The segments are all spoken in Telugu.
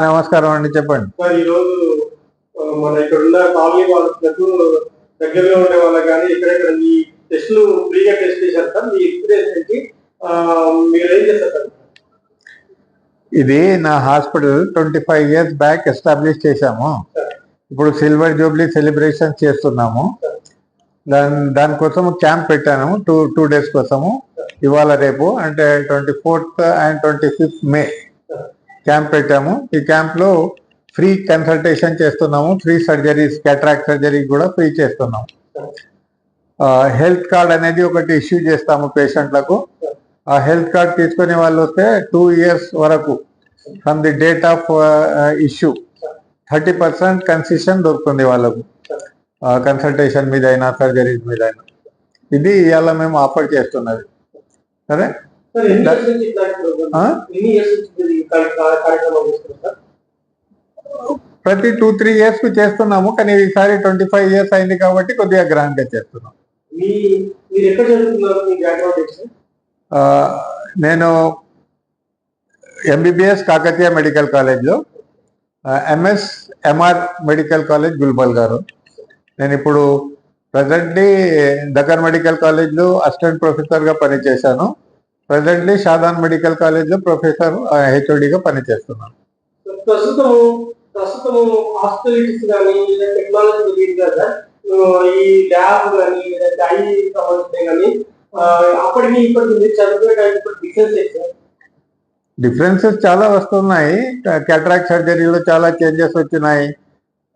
నమస్కారం అండి, చెప్పండి. ఈరోజు మన ఇక్కడ ఉన్న కాలనీ వాళ్ళకు దగ్గరలో ఉండే వాళ్ళకి కానీ ఎక్కడెక్కడ ఈ టెస్టులు ఫ్రీగా టెస్ట్ చేశారు సార్. మీ ఎక్స్పీరియన్స్ ఏంటి, మీరు ఏం చేస్తారు సార్? ఇది నా హాస్పిటల్ 25 years బ్యాక్ ఎస్టాబ్లిష్ చేశాము. ఇప్పుడు సిల్వర్ జూబ్లీ సెలబ్రేషన్ చేస్తున్నాము. దానికోసం క్యాంప్ పెట్టాను టూ డేస్ కోసము. ఇవాళ రేపు అంటే 24th and 25th May camp పెట్టాము. ఈ క్యాంప్లో ఫ్రీ కన్సల్టేషన్ చేస్తున్నాము. ఫ్రీ సర్జరీస్, క్యాట్రాక్ట్ సర్జరీ కూడా ఫ్రీ చేస్తున్నాము. హెల్త్ కార్డ్ అనేది ఒకటి ఇష్యూ చేస్తాము పేషెంట్లకు. ఆ హెల్త్ కార్డ్ తీసుకునే వాళ్ళు వస్తే 2 years వరకు from the date of issue 30% concession దొరుకుతుంది వాళ్ళకు, కన్సల్టేషన్ మీద అయినా సర్జరీస్ మీద అయినా. ఇది ఇవాళ మేము ఆఫర్ చేస్తున్నది. సరే, ప్రతి 2-3 years కు చేస్తున్నాము, కానీ ఈసారి 25 years అయింది కాబట్టి కొద్దిగా గ్రాండ్ గా చేస్తున్నాం. నేను MBBS కాకతీయ మెడికల్ కాలేజ్లో, MS MR మెడికల్ కాలేజ్ గుల్బర్గాలో. నేను ఇప్పుడు ప్రజెంట్లీ దగ్గర్ మెడికల్ కాలేజ్లో అసిస్టెంట్ ప్రొఫెసర్గా పనిచేశాను. ప్రజెంట్లీ షాదాన్ మెడికల్ కాలేజ్లో ప్రొఫెసర్ HODగా పనిచేస్తున్నాను. ప్రస్తుతము హాస్పిటల్స్ కానీ టెక్నాలజీ ఈ ల్యాబ్ కానీ ఐ సంబంధించిన కానీ అప్పటికి ఇప్పటికి చదువుకోవడానికి డిఫరెన్సెస్ చాలా వస్తున్నాయి. క్యాట్రాక్ట్ సర్జరీలో చాలా చేంజెస్ వచ్చినాయి.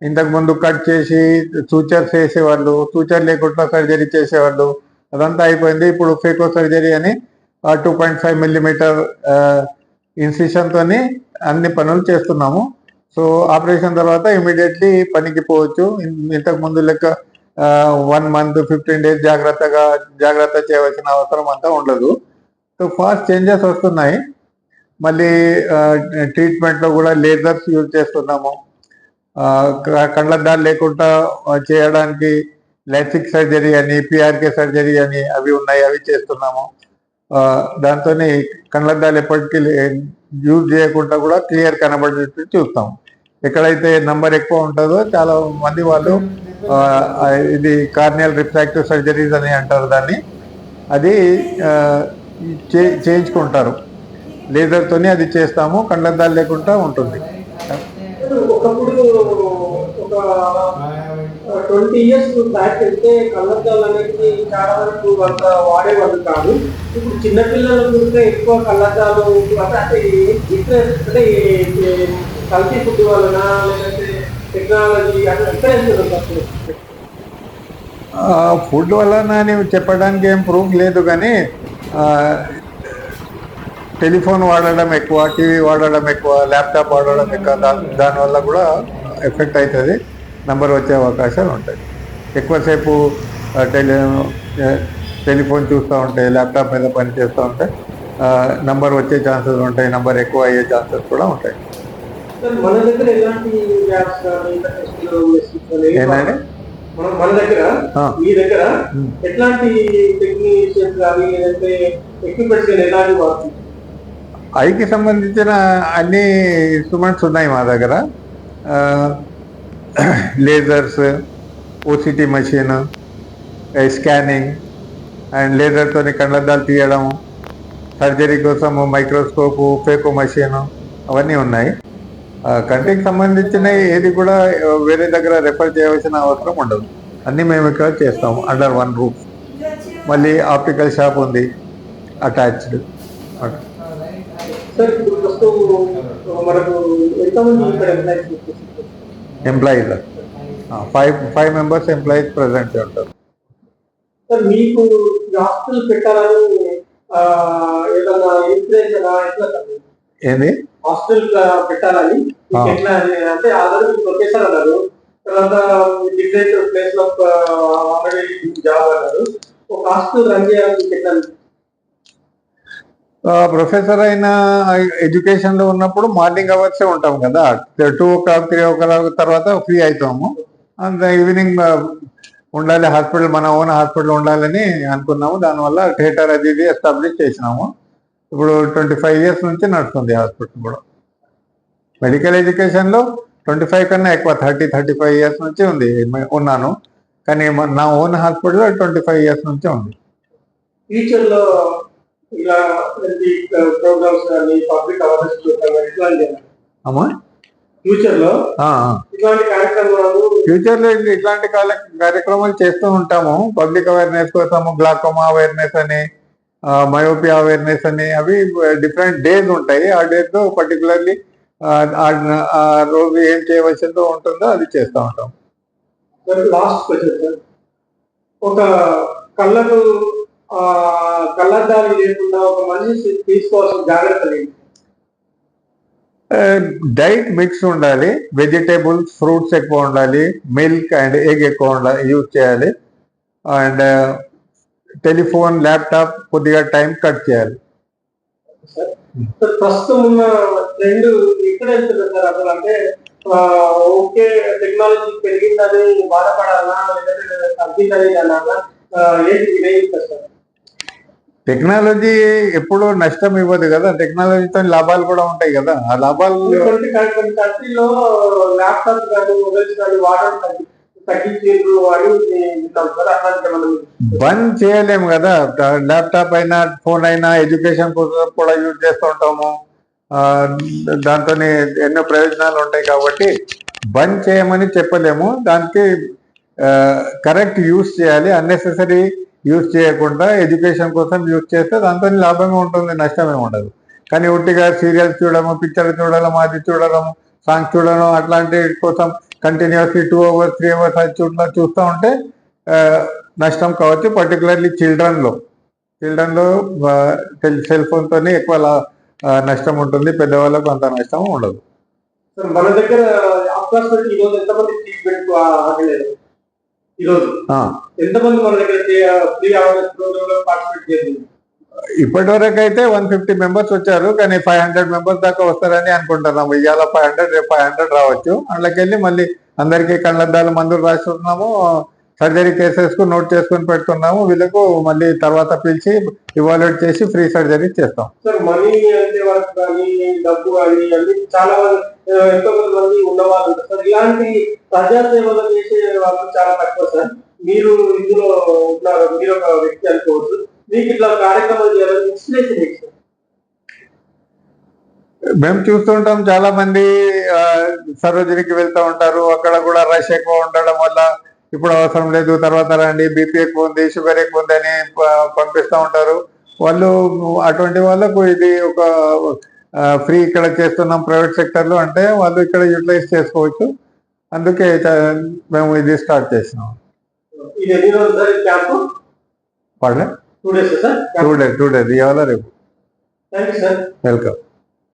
ఇంతకు ముందు కట్ చేసి సూచర్స్ వేసేవాళ్ళు, సూచర్ లేకుండా సర్జరీ చేసేవాళ్ళు, అదంతా అయిపోయింది. ఇప్పుడు ఫేకో సర్జరీ అని 2.5 mm ఇన్సిషన్తో అన్ని పనులు చేస్తున్నాము. సో ఆపరేషన్ తర్వాత ఇమీడియట్లీ పనికి పోవచ్చు. ఇంతకు ముందు లెక్క 1 month 15 days జాగ్రత్త చేయవలసిన అవసరం అంతా ఉండదు. సో ఫాస్ట్ చేంజెస్ వస్తున్నాయి. మళ్ళీ ట్రీట్మెంట్లో కూడా లేజర్స్ యూజ్ చేస్తున్నాము. కళ్ళద్దాలు లేకుండా చేయడానికి లైసిక్ సర్జరీ అని, PRK సర్జరీ అని అవి ఉన్నాయి, అవి చేస్తున్నాము. దాంతో కళ్ళద్దాలు ఎప్పటికీ యూజ్ చేయకుండా కూడా క్లియర్ కనబడేట్టు చూస్తాం. ఎక్కడైతే నంబర్ ఎక్కువ ఉంటుందో చాలా మంది వాళ్ళు ఇది కార్నియల్ రిఫ్రాక్టివ్ సర్జరీస్ అని అంటారు దాన్ని, అది చేయించుకుంటారు. లేజర్తోని అది చేస్తాము, కళ్ళద్దాలు లేకుండా ఉంటుంది. ఒకప్పుడు ఒక 20 years బ్యాక్ అయితే కళ్ళద్దాలు అనేది చాలా వరకు అంత వాడేవాళ్ళు కాదు. ఇప్పుడు చిన్నపిల్లలు కూడా ఎక్కువ కళ్ళద్దాలు అంటే కల్తీ ఫుడ్ వలన లేదంటే టెక్నాలజీ ఫుడ్ వలన అని చెప్పడానికి ఏం ప్రూఫ్ లేదు, కానీ టెలిఫోన్ వాడడం ఎక్కువ, టీవీ వాడడం ఎక్కువ, ల్యాప్టాప్ వాడడం ఎక్కువ, దానివల్ల కూడా ఎఫెక్ట్ అవుతుంది. నంబర్ వచ్చే అవకాశాలు ఉంటాయి. ఎక్కువసేపు టెలిఫోన్ చూస్తూ ఉంటే, ల్యాప్టాప్ మీద పని చేస్తూ ఉంటే నంబర్ వచ్చే ఛాన్సెస్ ఉంటాయి, నంబర్ ఎక్కువ అయ్యే ఛాన్సెస్ కూడా ఉంటాయి. ఏంటంటే మన దగ్గర మీ దగ్గర ఎట్లాంటి టెక్నీషియన్స్ కానీ లేదంటే ఎక్విప్మెంట్స్ ఎలాంటి వాడుతుంది? ఐకి సంబంధించిన అన్ని ఇన్స్ట్రుమెంట్స్ ఉన్నాయి మా దగ్గర. Lasers, OCT machine, scanning and లేజర్తో కళ్ళద్దాలు తీయడం, సర్జరీ కోసం మైక్రోస్కోపు, ఫేకో మషీన్ అవన్నీ ఉన్నాయి. కంటికి సంబంధించిన ఏది కూడా వేరే దగ్గర రెఫర్ చేయవలసిన అవసరం ఉండదు. అన్నీ మేము ఇక్కడ చేస్తాము అండర్ వన్ రూఫ్. మళ్ళీ ఆప్టికల్ షాప్ ఉంది attached. Employees 5 members employees present ఉంటారు. సార్ మీకు హాస్పిటల్ పెట్టాలని ఏంది హాస్పిటల్ పెట్టాలని ఎట్లా అంటే ఆల్రెడీ ప్రొఫెసర్ అన్నారు, తర్వాత డిఫరెంట్ ప్లేస్ లో ఆల్రెడీ జాబ్ అన్నారు, ఒక హాస్పిటల్ రన్ చేయాలని ఎట్లా? ప్రొఫెసర్ అయిన ఎడ్యుకేషన్ లో ఉన్నప్పుడు మార్నింగ్ అవర్సే ఉంటాం కదా, 2 o'clock 3 o'clock తర్వాత ఫ్రీ అవుతాము. అండ్ ఈవినింగ్ ఉండాలి హాస్పిటల్, మన ఓన్ హాస్పిటల్ ఉండాలని అనుకున్నాము. దానివల్ల థియేటర్ అది ఇది ఎస్టాబ్లిష్ చేసినాము. ఇప్పుడు 25 years నుంచి నడుస్తుంది హాస్పిటల్ కూడా. మెడికల్ ఎడ్యుకేషన్ లో 25 కన్నా ఎక్కువ, 30-35 years నుంచి ఉంది ఉన్నాను. కానీ నా ఓన్ హాస్పిటల్ 25 years నుంచి ఉంది. ఫ్యూచర్ లో ఇలా ప్రోగ్రామ్స్ కానీ పబ్లిక్ అవేర్నెస్ ప్రోగ్రామ్ ఇట్లాంటి అమ్మా ఫ్యూచర్ లో ఇట్లాంటి కార్యక్రమాలు ఇట్లాంటి కార్యక్రమాలు చేస్తూ ఉంటాము. పబ్లిక్ అవేర్నెస్ కోసము గ్లాకోమా అవేర్నెస్ అని, మయోపియా అవేర్నెస్ అని, అవి డిఫరెంట్ డేస్ ఉంటాయి. ఆ డేస్ లో పర్టికులర్లీ ఆ రోజు ఏం చేయవలసిందో ఉంటుందో అది చేస్తూ ఉంటాం. లాస్ట్ క్వశ్చన్ సార్, ఒక కళ్ళకు కళ్ళద్దాలు లేకుండా ఒక మనిషి తీసుకోవాల్సిన జాగ్రత్తలు ఏంటి? డైట్ మిక్స్ ఉండాలి, వెజిటేబుల్స్ ఫ్రూట్స్ ఎక్కువ ఉండాలి, మిల్క్ అండ్ ఎగ్ ఎక్కువ ఉండాలి యూజ్ చేయాలి. అండ్ టెలిఫోన్ ల్యాప్టాప్ కొద్దిగా టైం కట్ చేయాలి. ప్రస్తుతం ఉన్న ట్రెండ్ ఎక్కడ వెళ్తుంది సార్ అసలు? అంటే ఓకే టెక్నాలజీ పెరిగిందని బాధపడాలా, లేదంటే తగ్గిందని అనాలా, ఏంటి సార్? టెక్నాలజీ ఎప్పుడు నష్టం ఇవ్వదు కదా, టెక్నాలజీతో లాభాలు కూడా ఉంటాయి కదా. ఆ లాభాలు కొన్ని కంట్రీలో ల్యాప్టాప్ కానీ మొబైల్స్ కానీ వాడడం తగ్గించారు అని వింటాం సార్. అట్లాంటి మనం బంద్ చేయలేము కదా. ల్యాప్టాప్ అయినా ఫోన్ అయినా ఎడ్యుకేషన్ కోసం కూడా యూజ్ చేస్తూ ఉంటాము. దాంతో ఎన్నో ప్రయోజనాలు ఉంటాయి కాబట్టి బంద్ చేయమని చెప్పలేము. దానికి కరెక్ట్ యూజ్ చేయాలి. అన్నెసెసరీ యూజ్ చేయకుండా ఎడ్యుకేషన్ కోసం యూజ్ చేస్తే దాంతో లాభమే ఉంటుంది, నష్టమే ఉండదు. కానీ ఉట్టిగా సీరియల్స్ చూడడము, పిక్చర్ చూడడం, అది చూడడం, సాంగ్స్ చూడడం, అట్లాంటి కోసం కంటిన్యూస్లీ 2 hours 3 hours అది చూస్తూ ఉంటే నష్టం కావచ్చు. పర్టికులర్లీ చిల్డ్రన్లో సెల్ ఫోన్తోనే ఎక్కువ నష్టం ఉంటుంది, పెద్దవాళ్ళకు అంత నష్టం ఉండదు. మన దగ్గర అప్రాక్సిమేట్లీ ఈరోజు ఎంతమంది ట్రీట్మెంట్ ఆగలేదు? ఈరోజు ఎంతమంది మన దగ్గర ఫ్రీ అవేర్నెస్ ప్రోగ్రామ్ లో పార్టిసిపేట్ చేసింది? ఇప్పటి వరకు అయితే 150 members వచ్చారు, కానీ 500 members దాకా వస్తారని అనుకుంటున్నాము. ఇవాళ 500, రేపు 500 రావచ్చు. అందులోకెళ్ళి మళ్ళీ అందరికీ కళ్ళద్దాలు మందులు రాస్తున్నాము, సర్జరీ కేసెస్ కు నోట్ చేసుకుని పెడుతున్నాము. వీళ్ళకు మళ్ళీ తర్వాత పిలిచి ఇవాల్యుయేట్ చేసి ఫ్రీ సర్జరీ చేస్తాం. సార్ మనీ అంటే వాళ్ళకి కానీ డబ్బు కానీ అన్ని చాలా ఎంతో మంది ఉన్నవాళ్ళు సార్. ఇలాంటి ప్రజాసేవలు చేసే వాళ్ళు చాలా తక్కువ సార్. మీరు ఇందులో ఉన్నారు, మీరు ఒక వ్యక్తి అనుకోవచ్చు. మీకు ఇట్లా కార్యక్రమాలు చేయాలని ఇన్స్పిరేషన్ ఏంటి? మేము చూస్తుంటాం చాలా మంది సర్జరీకి వెళ్తూ ఉంటారు. అక్కడ కూడా రష్ ఎక్కువ ఉండడం వల్ల ఇప్పుడు అవసరం లేదు, తర్వాత రండి, బీపీ ఎక్కువ ఉంది, షుగర్ ఎక్కువ ఉంది అని పంపిస్తూ ఉంటారు. వాళ్ళు అటువంటి వాళ్ళకు ఇది ఒక ఫ్రీ ఇక్కడ చేస్తున్నాం ప్రైవేట్ సెక్టర్లో అంటే వాళ్ళు ఇక్కడ యూటిలైజ్ చేసుకోవచ్చు. అందుకే మేము ఇది స్టార్ట్ చేసినాం. పడలే 2 days ఇవాళ రేపు. Thank you sir. వెల్కమ్.